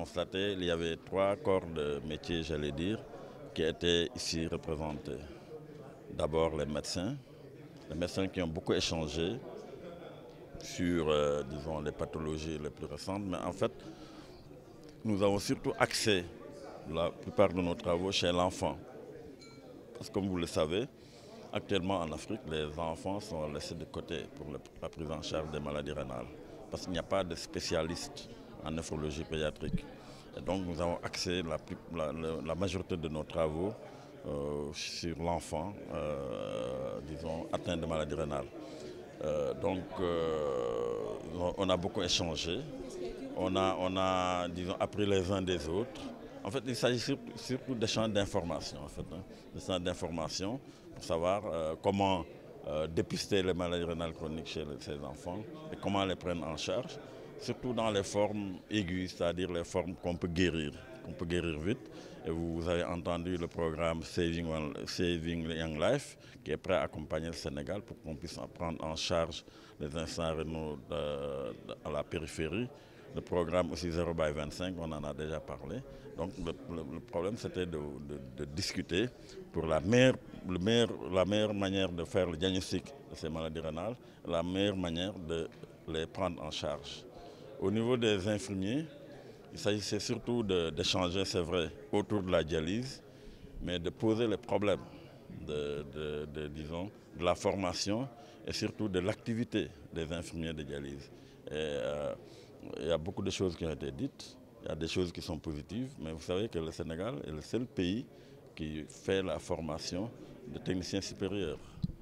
constaté, il y avait 3 corps de métier, j'allais dire, qui étaient ici représentés. D'abord les médecins qui ont beaucoup échangé sur, disons, les pathologies les plus récentes, mais en fait, nous avons surtout axé la plupart de nos travaux chez l'enfant. Parce que comme vous le savez, actuellement en Afrique, les enfants sont laissés de côté pour la prise en charge des maladies rénales. Parce qu'il n'y a pas de spécialistes en néphrologie pédiatrique. Et donc nous avons axé la majorité de nos travaux sur l'enfant, disons, atteint de maladies rénales. On a beaucoup échangé, on a disons, appris les uns des autres. En fait, il s'agit surtout d'échanges d'informations, en fait, d'échanges d'informations pour savoir comment dépister les maladies rénales chroniques chez ces enfants et comment les prendre en charge, surtout dans les formes aiguës, c'est-à-dire les formes qu'on peut guérir vite. Et vous avez entendu le programme Saving Young Life qui est prêt à accompagner le Sénégal pour qu'on puisse prendre en charge les insuffisance rénale à la périphérie. Le programme aussi 0/25, on en a déjà parlé. Donc le problème c'était de discuter pour la meilleure manière de faire le diagnostic de ces maladies rénales, la meilleure manière de les prendre en charge. Au niveau des infirmiers, il s'agissait surtout d'échanger, c'est vrai, autour de la dialyse, mais de poser les problèmes disons, de la formation et surtout de l'activité des infirmiers de dialyse. Il y a beaucoup de choses qui ont été dites, il y a des choses qui sont positives, mais vous savez que le Sénégal est le seul pays qui fait la formation de techniciens supérieurs.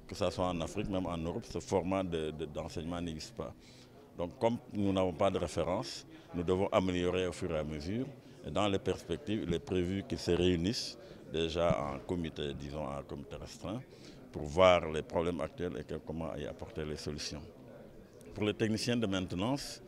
Que ce soit en Afrique, même en Europe, ce format d'enseignement n'existe pas. Donc comme nous n'avons pas de référence, nous devons améliorer au fur et à mesure. Et dans les perspectives, il est prévu qu'ils se réunissent déjà en comité, disons en comité restreint, pour voir les problèmes actuels et comment y apporter les solutions. Pour les techniciens de maintenance,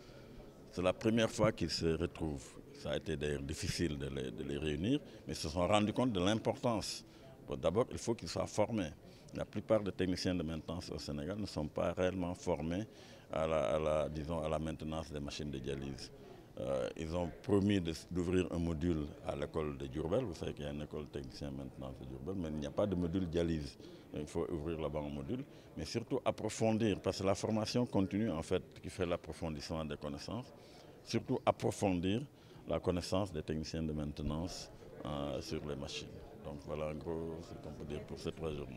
c'est la première fois qu'ils se retrouvent. Ça a été d'ailleurs difficile de les réunir, mais ils se sont rendus compte de l'importance. Bon, d'abord, il faut qu'ils soient formés. La plupart des techniciens de maintenance au Sénégal ne sont pas réellement formés à la maintenance des machines de dialyse. Ils ont promis d'ouvrir un module à l'école de Diourbel. Vous savez qu'il y a une école technicien de maintenance de Diourbel, mais il n'y a pas de module dialyse. Il faut ouvrir là-bas un module, mais surtout approfondir, parce que la formation continue en fait qui fait l'approfondissement des connaissances, surtout approfondir la connaissance des techniciens de maintenance sur les machines. Donc voilà en gros ce qu'on peut dire pour ces 3 jours.